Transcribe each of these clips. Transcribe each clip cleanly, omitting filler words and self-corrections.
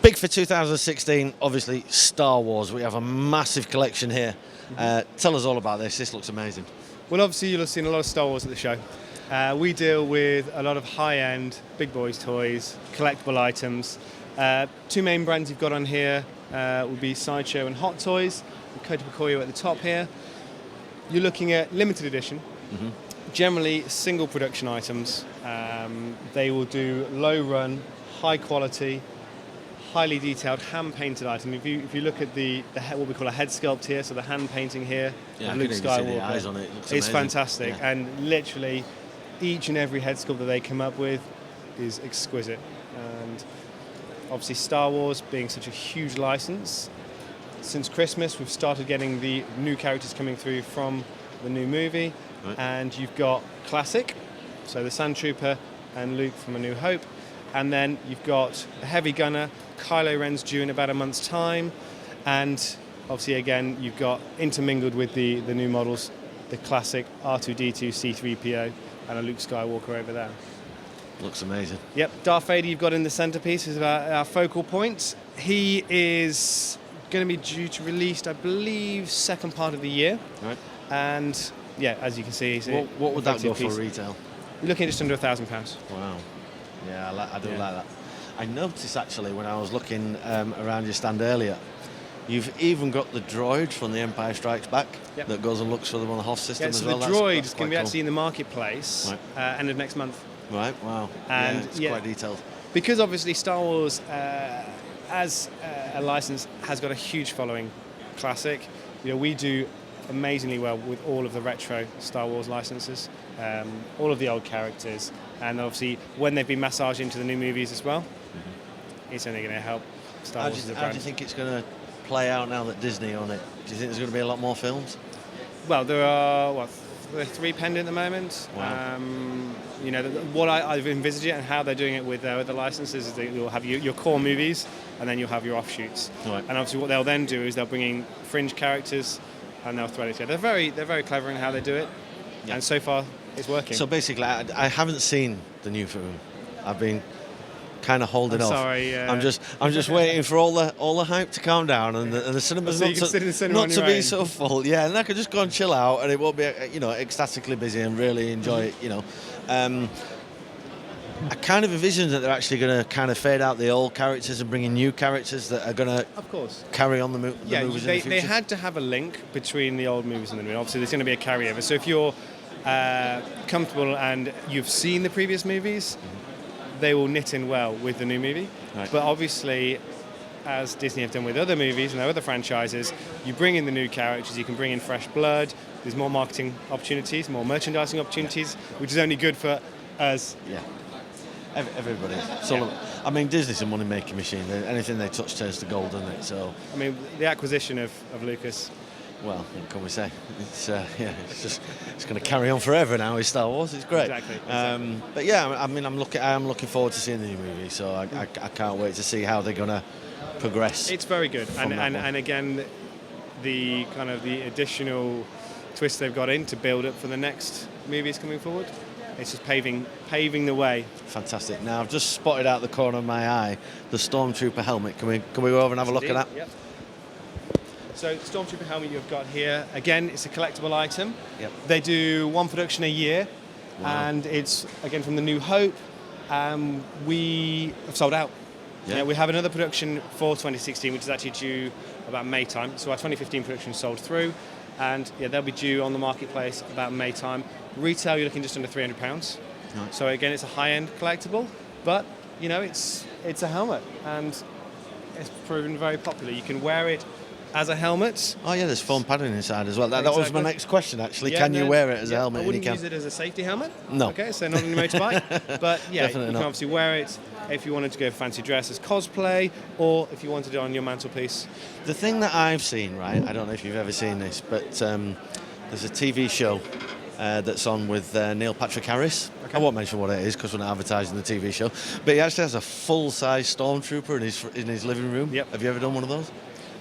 Big for 2016, obviously Star Wars. We have a massive collection here. Tell us all about this. This looks amazing. Well, obviously you'll have seen a lot of Star Wars at the show. We deal with a lot of high-end, big boys toys, collectible items. Two main brands you've got on here would be Sideshow and Hot Toys, with Kota Pakoyo at the top here. You're looking at limited edition, generally single production items. They will do low run, high quality, highly detailed, hand-painted item. If you look at what we call a head sculpt here, so the hand painting here, of Luke Skywalker, see the eyes on it. It looks it's amazing. fantastic. Yeah. And literally, each and every head sculpt that they come up with is exquisite. And obviously, Star Wars being such a huge license, since Christmas we've started getting the new characters coming through from the new movie, and you've got classic, so the Sand Trooper and Luke from A New Hope. And then you've got the Heavy Gunner, Kylo Ren's due in about a month's time. And obviously, again, you've got intermingled with the new models, the classic R2-D2, C-3PO, and a Luke Skywalker over there. Looks amazing. Yep, Darth Vader you've got in the centerpiece is our focal point. He is going to be due to release, I believe, second part of the year. Right. And yeah, as you can see, What would that go for retail? You're looking at just under £1,000. Wow. Yeah, I do like that. I noticed actually when I was looking around your stand earlier, you've even got the droid from The Empire Strikes Back that goes and looks for them on the Hoth system as well. So the droid is going to be actually in the marketplace end of next month. Right, wow. And it's quite detailed. Because obviously Star Wars, as a license, has got a huge following. Classic. We do amazingly well with all of the retro Star Wars licenses, all of the old characters, and obviously when they've been massaged into the new movies as well, it's only going to help Star Wars as a brand. How do you think it's going to play out now that Disney on it? Do you think there's going to be a lot more films? Well, there are 3 pending at the moment. Wow. What I've envisaged it and how they're doing it with their other licenses is that you'll have your core movies and then you'll have your offshoots. Right. And obviously what they'll then do is they'll bring in fringe characters and they'll thread it together. They're very clever in how they do it, and so far it's working. So basically, I haven't seen the new film. I've been kind of holding off. Sorry, I'm just waiting for all the hype to calm down and the cinemas not to be so full. Yeah, and I could just go and chill out, and it won't be ecstatically busy and really enjoy it. I kind of envision that they're actually going to kind of fade out the old characters and bring in new characters that are going to, of course, carry on the movies in the future. They had to have a link between the old movies and the new. Obviously, there's going to be a carryover. So if you're comfortable and you've seen the previous movies, they will knit in well with the new movie. Right. But obviously, as Disney have done with other movies and their other franchises, you bring in the new characters, you can bring in fresh blood, there's more marketing opportunities, more merchandising opportunities, which is only good for us. Yeah. Everybody. I mean, Disney's a money-making machine. Anything they touch turns to gold, doesn't it? So, I mean, the acquisition of Lucas. Well, what can we say? It's going to carry on forever now with Star Wars. It's great. Exactly. But yeah, I mean, I'm looking forward to seeing the new movie. So I can't wait to see how they're going to progress. It's very good, and again, the kind of the additional twist they've got in to build up for the next movies coming forward. It's just paving the way. Fantastic. Now I've just spotted out the corner of my eye the Stormtrooper helmet. Can we go over and have a look at that? Yep. So the Stormtrooper helmet you've got here, again, it's a collectible item. Yep. They do one production a year, and it's again from the New Hope. We have sold out. Yeah. We have another production for 2016, which is actually due about May time. So our 2015 production sold through, and they'll be due on the marketplace about May time. Retail, you're looking just under £300. Right. So again, it's a high-end collectible, but it's a helmet, and it's proven very popular. You can wear it as a helmet. Oh yeah, there's foam padding inside as well. That was my next question actually. Yeah, Can you wear it as a helmet? I wouldn't use it as a safety helmet. No. Okay, so not on your motorbike. But yeah, Definitely you can not. obviously wear it if you wanted to go fancy dress as cosplay, or if you wanted it on your mantelpiece. The thing that I've seen, right, I don't know if you've ever seen this, but there's a TV show that's on with Neil Patrick Harris. Okay. I won't mention what it is because we're not advertising the TV show, but he actually has a full-size Stormtrooper in his living room. Yep. Have you ever done one of those?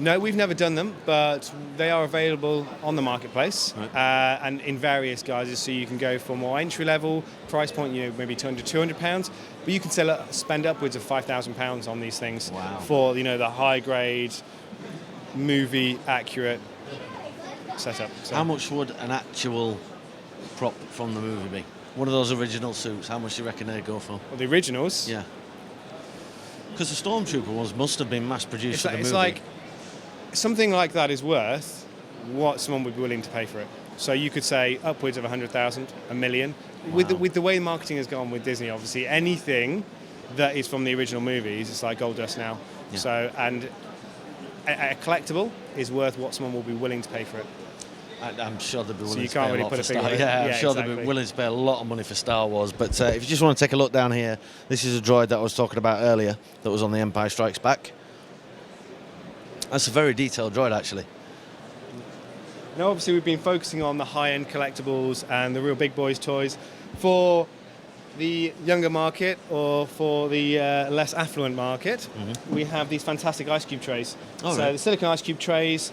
No, we've never done them, but they are available on the marketplace, Right. and in various guises. So you can go for more entry level price point, maybe £200, but you can spend upwards of £5,000 on these things. Wow. For the high grade, movie accurate setup. So How much would an actual prop from the movie be? One of those original suits, how much do you reckon they'd go for? the originals. Yeah. Because the Stormtrooper ones must have been mass produced for the movie. It's like something like that is worth what someone would be willing to pay for it. So you could say upwards of 100,000, $1 million. Wow. With the way marketing has gone with Disney, obviously anything that is from the original movies, it's like gold dust now. Yeah. So, and a collectible is worth what someone will be willing to pay for it. I'm sure they'd be willing you to can't pay a really lot put for a figure Star. on it. Yeah, I'm Yeah, sure they'd exactly. be willing to pay a lot of money for Star Wars. But if you just want to take a look down here, this is a droid that I was talking about earlier that was on The Empire Strikes Back. That's a very detailed droid, actually. Now, obviously, we've been focusing on the high-end collectibles and the real big boys toys. For the younger market or for the less affluent market, we have these fantastic ice cube trays. Oh, so right. the silicon ice cube trays,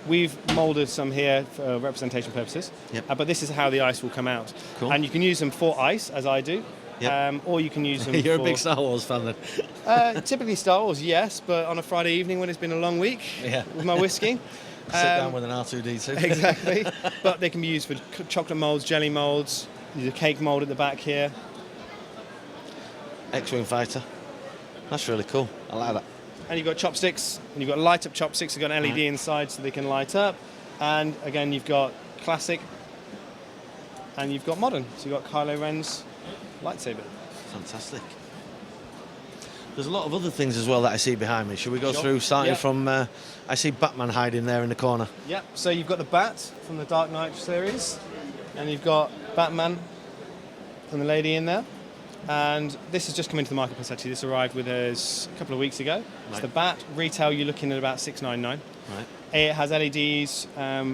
we've molded some here for representation purposes. Yep. But this is how the ice will come out. Cool. And you can use them for ice, as I do. Yep. Or you can use them You're for... a big Star Wars fan, then. typically Star Wars, yes, but on a Friday evening when it's been a long week Yeah. with my whiskey. Sit down with an R2-D2. Exactly. But they can be used for chocolate molds, jelly molds. There's a cake mold at the back here. X-Wing fighter. That's really cool. I like that. And you've got chopsticks, and you've got light-up chopsticks. You've got an LED Right. inside so they can light up. And again, you've got classic, and you've got modern. So you've got Kylo Ren's lightsaber. Fantastic. There's a lot of other things as well that I see behind me. Should we go Sure. through, starting Yeah. from... I see Batman hiding there in the corner. Yep. So you've got the Bat from the Dark Knight series, and you've got Batman and the lady in there. And this has just come into the marketplace, actually. This arrived with us a couple of weeks ago. It's Right. the Bat. Retail, you're looking at about $699. Right. It has LEDs,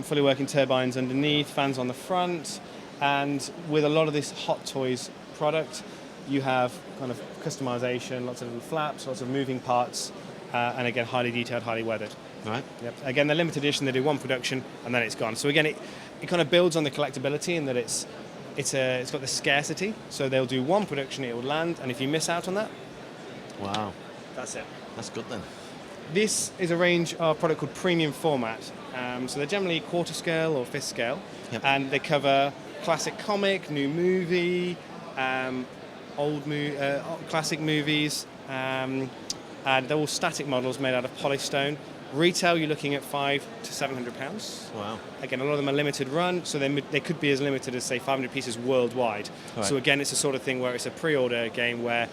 fully working turbines underneath, fans on the front, and with a lot of this Hot Toys product, you have kind of customization, lots of little flaps, lots of moving parts, and again, highly detailed, highly weathered. Right. Yep. Again, the limited edition, they do one production and then it's gone. So again, it kind of builds on the collectability in that it's got the scarcity. So they'll do one production, it will land, and if you miss out on that, Wow. that's it. That's good then. This is a range of product called premium format. So they're generally quarter scale or fifth scale, Yep. and they cover classic comic, new movie, classic movies, and they're all static models made out of polished stone. Retail, you're looking at £500 to £700. Wow. Again, a lot of them are limited run, so they could be as limited as, say, 500 pieces worldwide. Right. So again, it's the sort of thing where it's a pre-order game where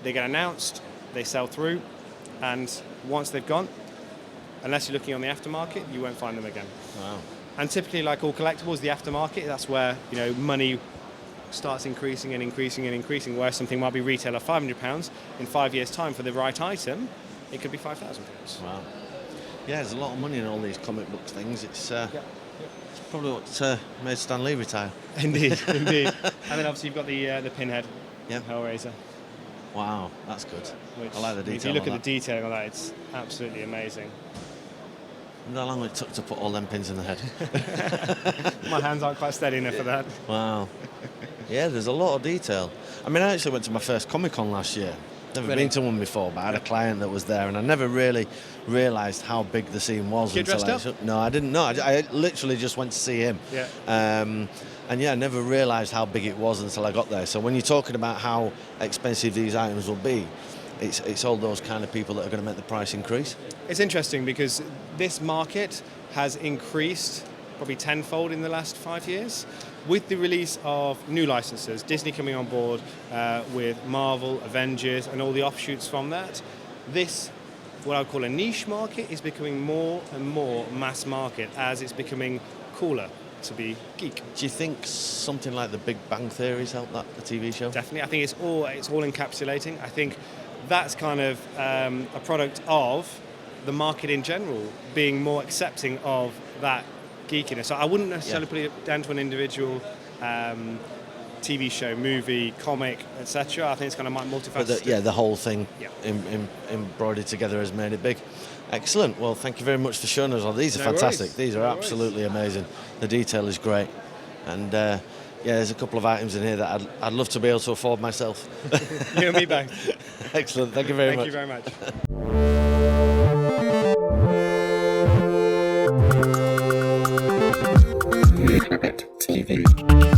they get announced, they sell through, and once they've gone, unless you're looking on the aftermarket, you won't find them again. Wow. And typically, like all collectibles, the aftermarket, that's where money starts increasing and increasing and increasing, where something might be retail at £500, in 5 years' time for the right item, it could be £5,000. Wow. Yeah, there's a lot of money in all these comic book things. It's probably what made Stan Lee retire. Indeed, indeed. And then obviously you've got the pinhead, Yep. Hellraiser. Wow, that's good. Which, I like the detail. if you look on at the detailing on that, it's absolutely amazing. Wonder how long it took to put all them pins in the head. My hands aren't quite steady enough for that. Wow. Yeah, there's a lot of detail. I mean, I actually went to my first Comic-Con last year. Never Really? been to one before, but I had a client that was there, and I never really realised how big the scene was. Get until dressed up? No, I didn't know. I literally just went to see him. Yeah. And yeah, I never realised how big it was until I got there. So when you're talking about how expensive these items will be, it's all those kind of people that are going to make the price increase. It's interesting because this market has increased probably tenfold in the last 5 years with the release of new licenses, Disney coming on board with Marvel, Avengers, and all the offshoots from that. This, what I would call a niche market, is becoming more and more mass market as it's becoming cooler to be geek. Do you think something like The Big Bang Theory's helped that, the TV show? Definitely. I think it's all encapsulating. I think that's kind of a product of the market in general being more accepting of that geekiness. So I wouldn't necessarily put it down to an individual TV show, movie, comic, etc. I think it's kind of multifaceted. The whole thing embroidered together has made it big. Excellent. Well, thank you very much for showing us all. These are fantastic. These are absolutely amazing. The detail is great. And there's a couple of items in here that I'd love to be able to afford myself. You and me both. Excellent. Thank you very much. Thank you very much. TV.